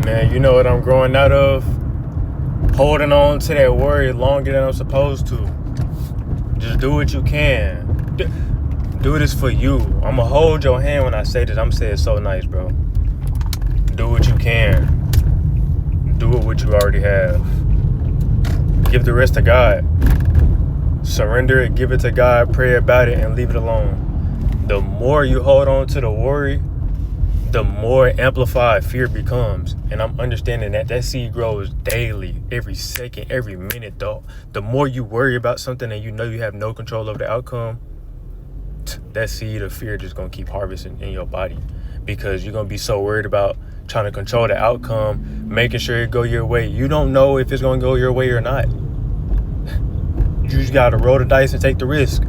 Man, you know what I'm growing out of? Holding on to that worry longer than I'm supposed to. Just do what you can. Do this for you. I'm gonna hold your hand when I say this. I'm saying it so nice, bro. Do what you can. Do it what you already have. Give the rest to God. Surrender it, give it to God, pray about it, and leave it alone. The more you hold on to the worry, the more amplified fear becomes. And I'm understanding that seed grows daily, every second, every minute, though. The more you worry about something and you know you have no control over the outcome, that seed of fear just gonna keep harvesting in your body, because you're gonna be so worried about trying to control the outcome, making sure it go your way. You don't know if it's gonna go your way or not. You just gotta roll the dice and take the risk.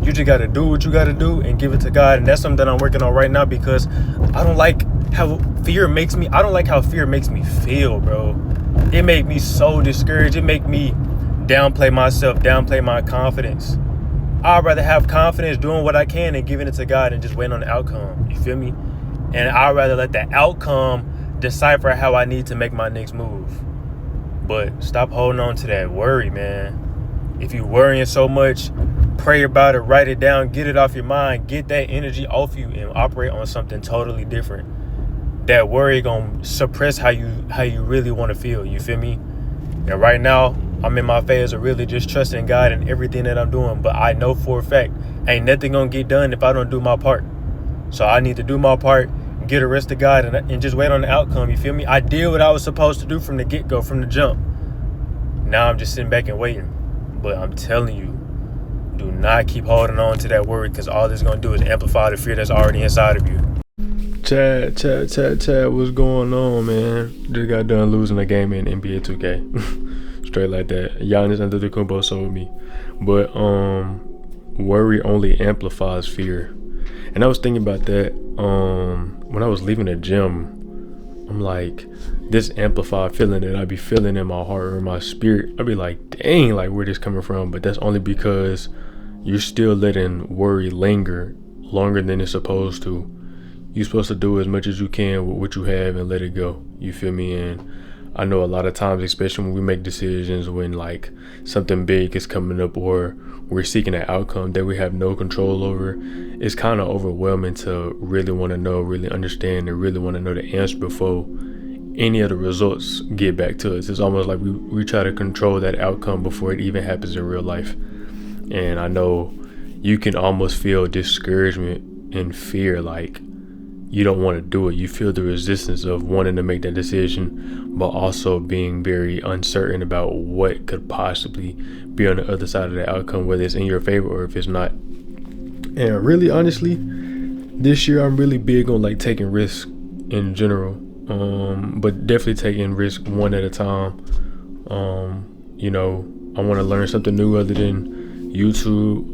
You just gotta do what you gotta do and give it to God. And that's something that I'm working on right now, because I don't like how fear makes me. I don't like how fear makes me feel, bro. It make me so discouraged. It make me downplay myself, downplay my confidence. I'd rather have confidence doing what I can and giving it to God and just waiting on the outcome. You feel me? And I'd rather let the outcome decipher how I need to make my next move. But stop holding on to that worry, man. If you're worrying so much, pray about it, write it down, get it off your mind, get that energy off you and operate on something totally different. That worry gonna suppress how you really want to feel. You feel me? And right now, I'm in my phase of really just trusting God in everything that I'm doing. But I know for a fact, ain't nothing gonna get done if I don't do my part. So I need to do my part, get the rest of God, and just wait on the outcome. You feel me? I did what I was supposed to do from the get-go, from the jump. Now I'm just sitting back and waiting. But I'm telling you, do not keep holding on to that worry, because all it's going to do is amplify the fear that's already inside of you. Chad, what's going on, man? Just got done losing a game in NBA 2K. Straight like that. Giannis Antetokounmpo sold me. But worry only amplifies fear. And I was thinking about that when I was leaving the gym. I'm like, this amplified feeling that I be feeling in my heart or in my spirit, I'd be like, dang, like, where this coming from? But that's only because you're still letting worry linger longer than it's supposed to. You're supposed to do as much as you can with what you have and let it go. You feel me? And I know a lot of times, especially when we make decisions, when like something big is coming up or we're seeking an outcome that we have no control over, it's kind of overwhelming to really want to know, really understand, and really want to know the answer before any of the results get back to us. It's almost like we try to control that outcome before it even happens in real life. And I know you can almost feel discouragement and fear, like you don't want to do it. You feel the resistance of wanting to make that decision, but also being very uncertain about what could possibly be on the other side of the outcome, whether it's in your favor or if it's not. And really, honestly, this year I'm really big on like taking risks in general, but definitely taking risks one at a time. You know, I want to learn something new other than YouTube,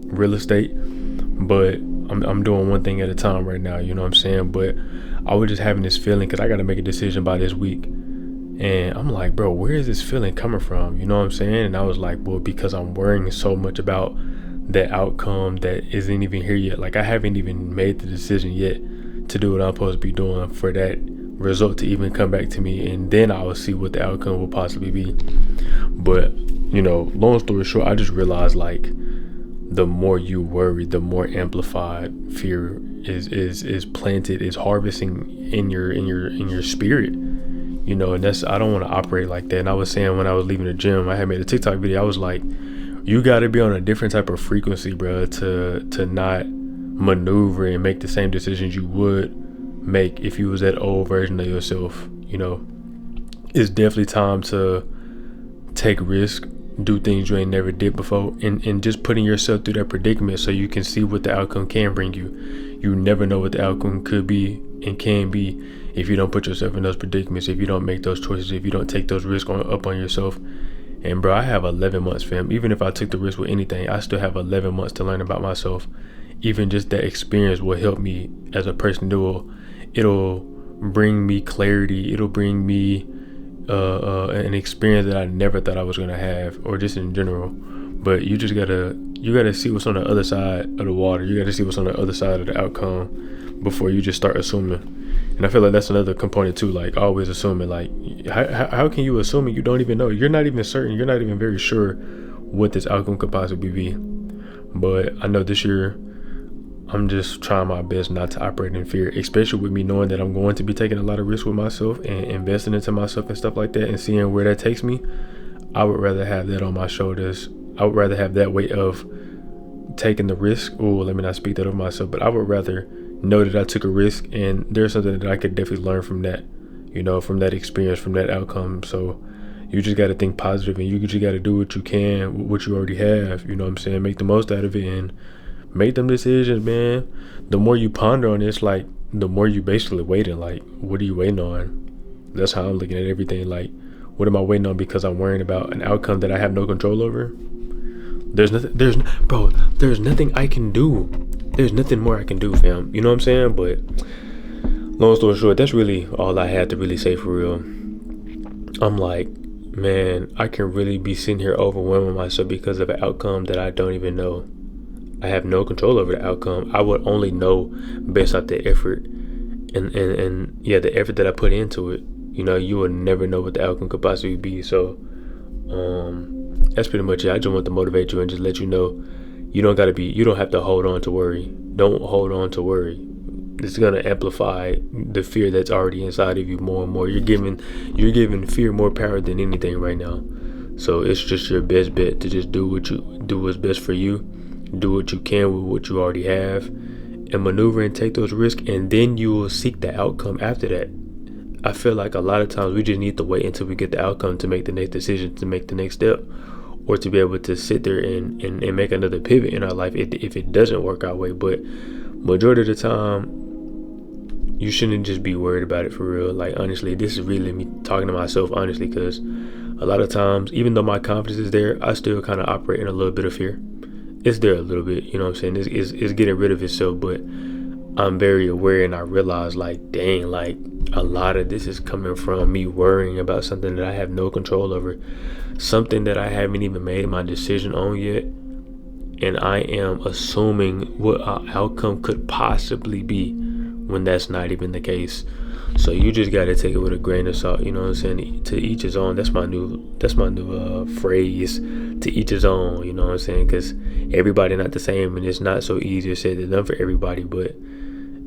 real estate, but I'm doing one thing at a time right now, you know what I'm saying? But I was just having this feeling, because I got to make a decision by this week. And I'm like, bro, where is this feeling coming from? You know what I'm saying? And I was like, well, because I'm worrying so much about the outcome that isn't even here yet. Like, I haven't even made the decision yet to do what I'm supposed to be doing for that result to even come back to me. And then I will see what the outcome will possibly be. But, you know, long story short, I just realized, like, the more you worry, the more amplified fear is planted, is harvesting in your spirit, you know. And that's, I don't want to operate like that. And I was saying, when I was leaving the gym, I had made a TikTok video. I was like, you got to be on a different type of frequency, bro, to not maneuver and make the same decisions you would make if you was that old version of yourself. You know, it's definitely time to take risk, do things you ain't never did before, and just putting yourself through that predicament so you can see what the outcome can bring you. You never know what the outcome could be and can be if you don't put yourself in those predicaments, if you don't make those choices, if you don't take those risks up on yourself. And bro, I have 11 months, fam. Even if I took the risk with anything, I still have 11 months to learn about myself. Even just that experience will help me as a person. It'll bring me clarity. It'll bring me an experience that I never thought I was gonna have, or just in general. But you gotta see what's on the other side of the water. You gotta see what's on the other side of the outcome before you just start assuming. And I feel like that's another component too, like always assuming, like how can you assume you don't even know? You're not even certain, you're not even very sure what this outcome could possibly be. But I know this year I'm just trying my best not to operate in fear, especially with me knowing that I'm going to be taking a lot of risks with myself and investing into myself and stuff like that, and seeing where that takes me. I would rather have that on my shoulders. I would rather have that weight of taking the risk. Oh, let me not speak that of myself, but I would rather know that I took a risk and there's something that I could definitely learn from that, from that experience, from that outcome. So you just got to think positive, and you just got to do what you can with what you already have. You know what I'm saying? Make the most out of it and make them decisions, man. The more you ponder on this, like the more you basically waiting. Like, what are you waiting on? That's how I'm looking at everything. Like, what am I waiting on because I'm worrying about an outcome that I have no control over? There's nothing I can do. There's nothing more I can do, fam. You know what I'm saying? But long story short, that's really all I had to really say for real. I'm like, man, I can really be sitting here overwhelming myself because of an outcome that I don't even know. I have no control over the outcome. I would only know based off the effort and the effort that I put into it. You would never know what the outcome could possibly be. So that's pretty much it. I just want to motivate you and just let you know you don't have to hold on to worry. Don't hold on to worry. It's gonna amplify the fear that's already inside of you more and more. You're giving fear more power than anything right now. So it's just your best bet to just do what's best for you. Do what you can with what you already have, and maneuver and take those risks, and then you will seek the outcome after that. I feel like a lot of times we just need to wait until we get the outcome to make the next decision, to make the next step, or to be able to sit there and make another pivot in our life if it doesn't work our way. But majority of the time, you shouldn't just be worried about it for real. Like, honestly, this is really me talking to myself, honestly, because a lot of times, even though my confidence is there, I still kind of operate in a little bit of fear. It's there a little bit, you know what I'm saying? It's getting rid of itself, but I'm very aware, and I realize, like, dang, like a lot of this is coming from me worrying about something that I have no control over, something that I haven't even made my decision on yet, and I am assuming what our outcome could possibly be when that's not even the case. So you just got to take it with a grain of salt, you know what I'm saying? To each his own. That's my new phrase. To each his own, you know what I'm saying? Because everybody not the same, and it's not so easy to say than done for everybody. But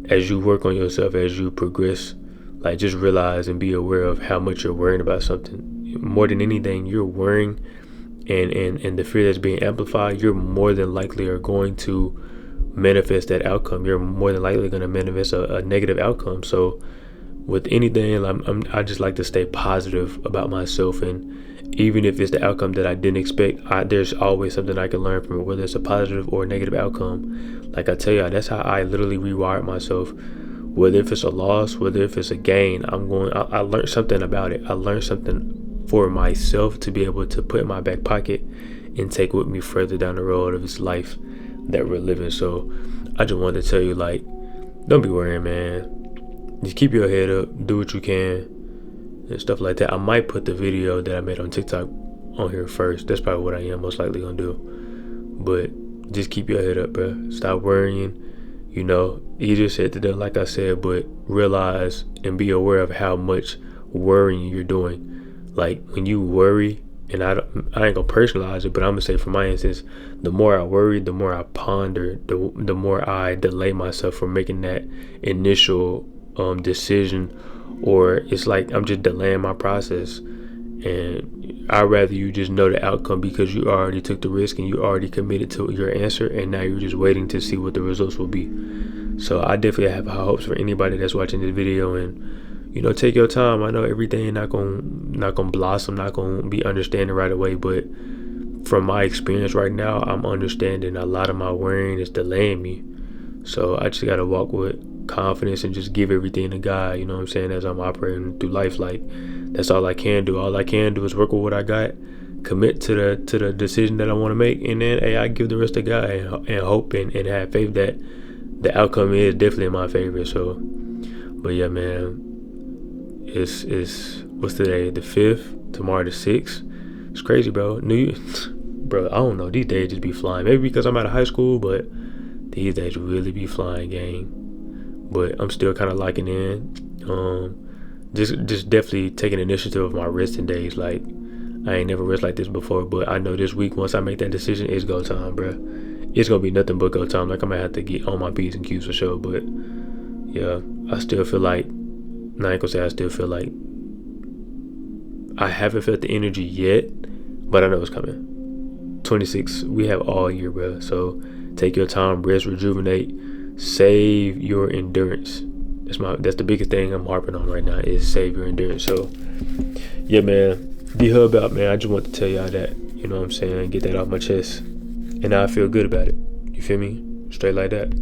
as you work on yourself, as you progress, like, just realize and be aware of how much you're worrying about something. More than anything, you're worrying, and the fear that's being amplified, you're more than likely are going to manifest that outcome. You're more than likely going to manifest a negative outcome. So with anything, I just like to stay positive about myself, and even if it's the outcome that I didn't expect, there's always something I can learn from it, whether it's a positive or a negative outcome. Like I tell you, that's how I literally rewired myself. Whether if it's a loss, whether if it's a gain, I learned something about it. I learned something for myself to be able to put in my back pocket and take with me further down the road of this life that we're living. So I just wanted to tell you, like, don't be worrying, man. Just keep your head up, do what you can, and stuff like that. I might put the video that I made on TikTok on here first. That's probably what I am most likely gonna do. But just keep your head up, bro. Stop worrying. Easier said to do, like I said, but realize and be aware of how much worrying you're doing. Like, when you worry, and I ain't gonna personalize it, but I'm gonna say, for my instance, the more I worry, the more I ponder, the more I delay myself from making that initial decision, or it's like I'm just delaying my process. And I'd rather you just know the outcome, because you already took the risk and you already committed to your answer, and now you're just waiting to see what the results will be. So I definitely have high hopes for anybody that's watching this video, and take your time. I know everything not gonna blossom, not gonna be understanding right away, but from my experience right now, I'm understanding a lot of my worrying is delaying me. So I just gotta walk with confidence and just give everything to God, you know what I'm saying, as I'm operating through life. Like, that's all I can do. All I can do is work with what I got, commit to the decision that I want to make, and then I give the rest to God and hope and have faith that the outcome is definitely in my favor. So, but yeah, man, it's what's today, the 5th, tomorrow the 6th. It's crazy, bro. Bro, I don't know, these days just be flying. Maybe because I'm out of high school, but these days really be flying, gang. But I'm still kind of liking in. Just definitely taking initiative of my resting days. Like, I ain't never rest like this before, but I know this week, once I make that decision, it's go time, bro. It's gonna be nothing but go time. Like, I'm gonna have to get on my P's and Q's for sure. But yeah, I still feel like, I ain't gonna say I still feel like, I haven't felt the energy yet, but I know it's coming. 26, we have all year, bro. So take your time, rest, rejuvenate, save your endurance. That's the biggest thing I'm harping on right now, is save your endurance. So yeah, man, the hub out, man. I just want to tell y'all that, you know what I'm saying, get that off my chest, and I feel good about it. You feel me? Straight like that.